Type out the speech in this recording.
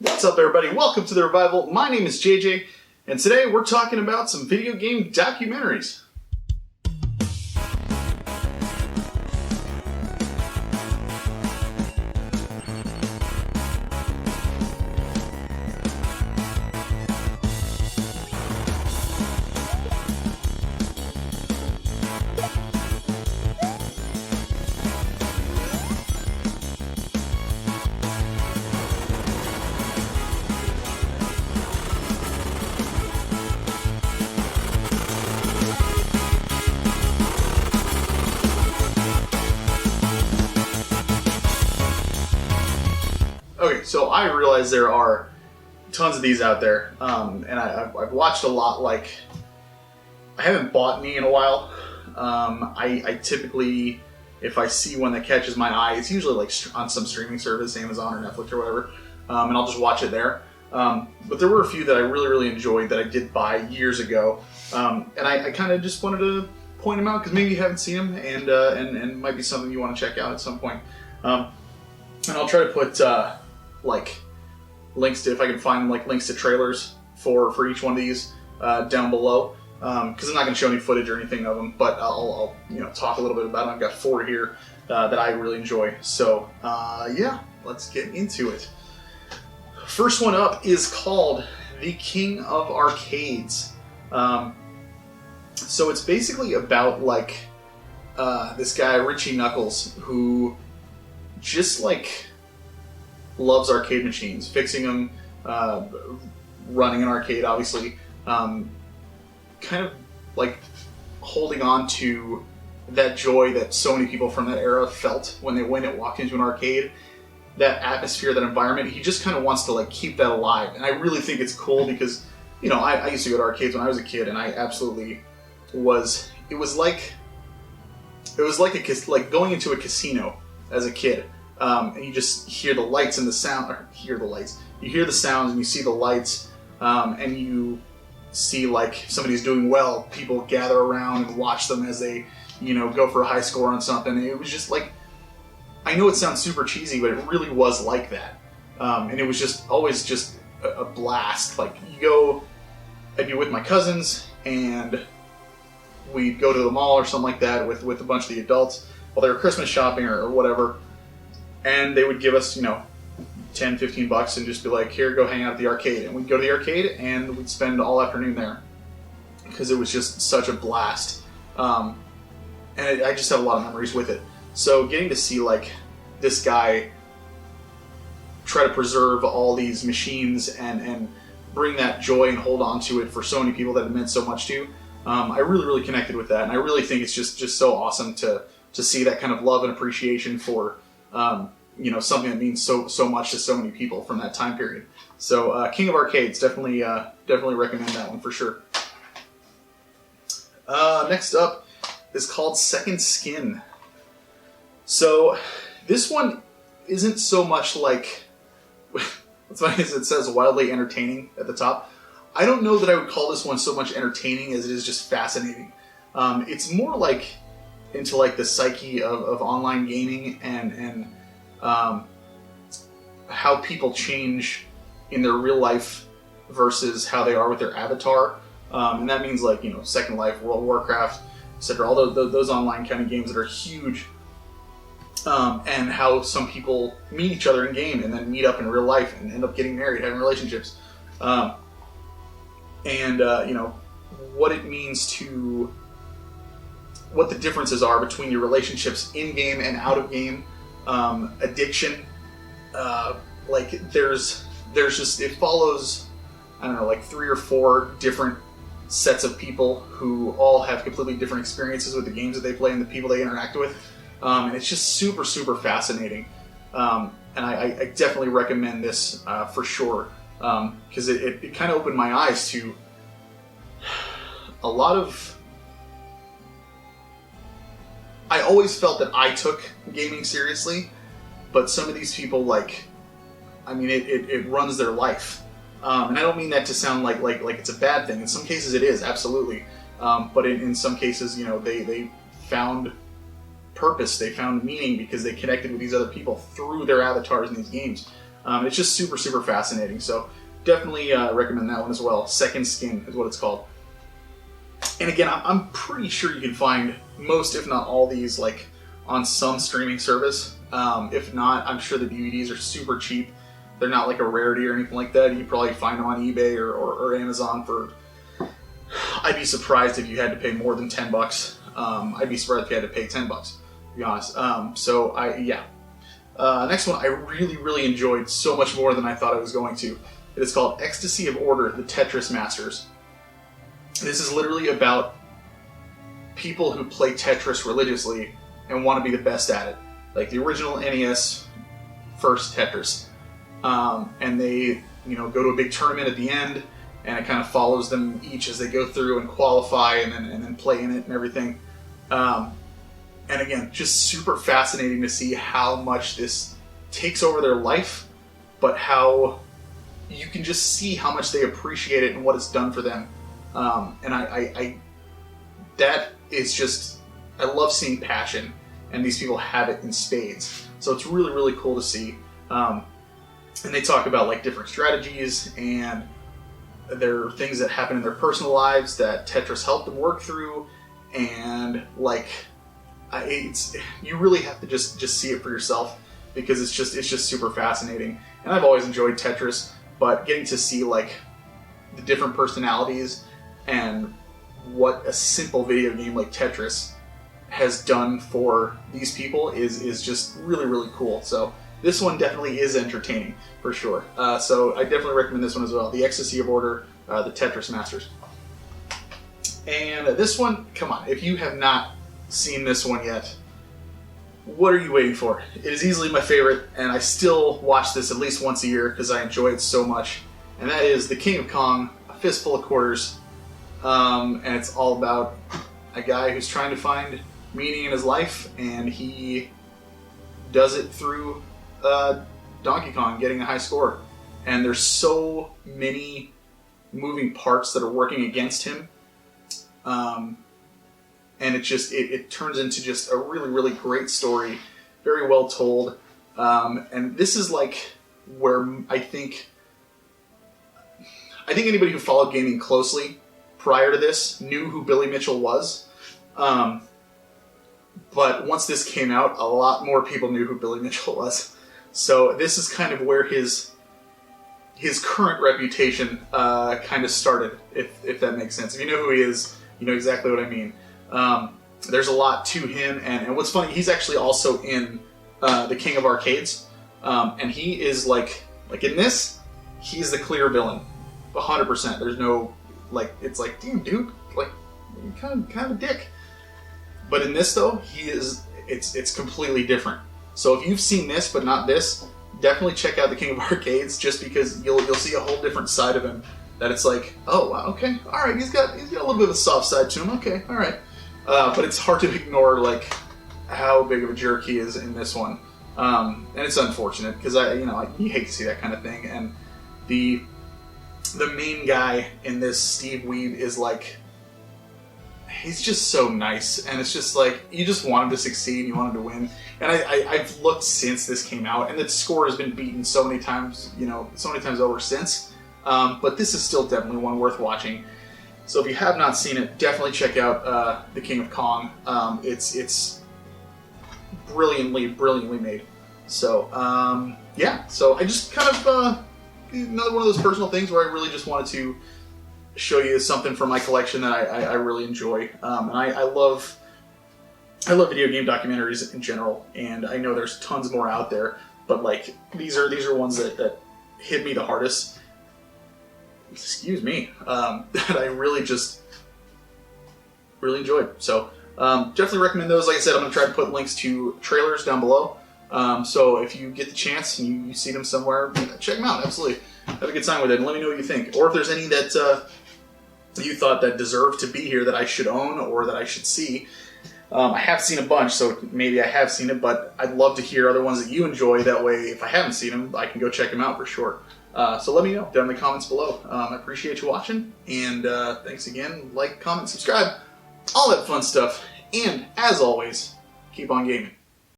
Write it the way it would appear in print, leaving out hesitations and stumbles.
What's up, everybody? Welcome to The Revival. My name is JJ, and today we're talking about some video game documentaries. Okay, so I realize there are tons of these out there, and I've watched a lot. Like, I haven't bought any in a while. I typically, if I see one that catches my eye, it's usually like on some streaming service, Amazon or Netflix or whatever, and I'll just watch it there. But there were a few that I really enjoyed that I did buy years ago, and I kind of just wanted to point them out because maybe you haven't seen them, and might be something you want to check out at some point. And I'll try to put like links to, if I can find like links to trailers for each one of these down below, because I'm not going to show any footage or anything of them, but I'll talk a little bit about them. I've got 4 here that I really enjoy. So yeah, let's get into it. First one up is called The King of Arcades. So it's basically about like this guy Richie Knuckles, who just like loves arcade machines, fixing them, running an arcade, obviously, kind of like holding on to that joy that so many people from that era felt when they went and walked into an arcade. That atmosphere, that environment, he just kind of wants to like keep that alive. And I really think it's cool because, I used to go to arcades when I was a kid, and I absolutely was. It was like going into a casino as a kid. And you just hear the lights and the sound, or hear the lights. You hear the sounds and you see the lights, and you see like if somebody's doing well, people gather around and watch them as they, go for a high score on something. And it was just like, I know it sounds super cheesy, but it really was like that. And it was just always just a blast. Like I'd be with my cousins and we'd go to the mall or something like that with a bunch of the adults while they were Christmas shopping or whatever. And they would give us, $10-15 and just be like, here, go hang out at the arcade. And we'd go to the arcade and we'd spend all afternoon there because it was just such a blast. And I just have a lot of memories with it. So getting to see like this guy try to preserve all these machines and bring that joy and hold on to it for so many people that it meant so much to, I really connected with that. And I really think it's just so awesome to see that kind of love and appreciation for something that means so much to so many people from that time period. So King of Arcades, definitely recommend that one for sure. Next up is called Second Skin. So this one isn't so much like, what's funny is it says wildly entertaining at the top. I don't know that I would call this one so much entertaining as it is just fascinating. It's more like into like the psyche of online gaming and how people change in their real life versus how they are with their avatar. And that means like, Second Life, World of Warcraft, etc. All those online kind of games that are huge. And how some people meet each other in game and then meet up in real life and end up getting married, having relationships. What it means to, what the differences are between your relationships in game and out of game, addiction. There's just, it follows, I don't know, like 3 or 4 different sets of people who all have completely different experiences with the games that they play and the people they interact with. And it's just super fascinating. And I definitely recommend this for sure, because it kind of opened my eyes to a lot of... I always felt that I took gaming seriously, but some of these people, it runs their life. And I don't mean that to sound like it's a bad thing. In some cases it is, absolutely. But in some cases, they found purpose, they found meaning because they connected with these other people through their avatars in these games. It's just super, super fascinating. So definitely recommend that one as well. Second Skin is what it's called. And again, I'm pretty sure you can find most, if not all, these like on some streaming service. If not, I'm sure the DVDs are super cheap. They're not like a rarity or anything like that. You probably find them on eBay or Amazon for. I'd be surprised if you had to pay more than $10. I'd be surprised if you had to pay $10, to be honest. Next one I really, really enjoyed so much more than I thought I was going to. It is called Ecstasy of Order: The Tetris Masters. This is literally about people who play Tetris religiously and want to be the best at it. Like the original NES first Tetris. And they, go to a big tournament at the end, and it kind of follows them each as they go through and qualify and then play in it and everything. And again, just super fascinating to see how much this takes over their life, but how you can just see how much they appreciate it and what it's done for them. And that is just, I love seeing passion, and these people have it in spades. So it's really, really cool to see. And they talk about like different strategies, and there are things that happen in their personal lives that Tetris helped them work through, and like, you really have to just see it for yourself, because it's just super fascinating. And I've always enjoyed Tetris, but getting to see like the different personalities and what a simple video game like Tetris has done for these people is just really, really cool. So this one definitely is entertaining, for sure. So I definitely recommend this one as well. The Ecstasy of Order, the Tetris Masters. And this one, come on, if you have not seen this one yet, what are you waiting for? It is easily my favorite, and I still watch this at least once a year because I enjoy it so much. And that is The King of Kong, A Fistful of Quarters. And it's all about a guy who's trying to find meaning in his life, and he does it through Donkey Kong getting a high score. And there's so many moving parts that are working against him. And it turns into just a really, really great story, very well told. And this is like where I think anybody who followed gaming closely prior to this knew who Billy Mitchell was. But once this came out, a lot more people knew who Billy Mitchell was. So this is kind of where his current reputation kind of started, if that makes sense. If you know who he is, you know exactly what I mean. There's a lot to him, and what's funny, he's actually also in The King of Arcades, and he is like in this, he's the clear villain, 100%. There's no, like, it's like, damn dude, like, you're kind of a dick. But in this though, it's completely different. So if you've seen this but not this, definitely check out The King of Arcades, just because you'll see a whole different side of him. That it's like, oh wow, okay, all right, he's got a little bit of a soft side to him. Okay, all right, but it's hard to ignore like how big of a jerk he is in this one, and it's unfortunate because you hate to see that kind of thing. And the main guy in this, Steve Weed, is like, he's just so nice, and it's just like you just want him to succeed, you want him to win. And I've looked since this came out, and the score has been beaten so many times, so many times over since. But this is still definitely one worth watching. So if you have not seen it, definitely check out The King of Kong. It's brilliantly made. So yeah, so I just kind of another one of those personal things where I really just wanted to show you something from my collection that I really enjoy. And I love video game documentaries in general, and I know there's tons more out there, but like these are ones that hit me the hardest. Excuse me, that I really enjoyed. So definitely recommend those. Like I said, I'm going to try to put links to trailers down below. So if you get the chance and you see them somewhere, check them out. Absolutely. Have a good time with it, and let me know what you think. Or if there's any that you thought that deserve to be here that I should own or that I should see. I have seen a bunch, so maybe I have seen it, but I'd love to hear other ones that you enjoy. That way, if I haven't seen them, I can go check them out for sure. So let me know down in the comments below. I appreciate you watching, and thanks again. Like, comment, subscribe, all that fun stuff. And as always, keep on gaming.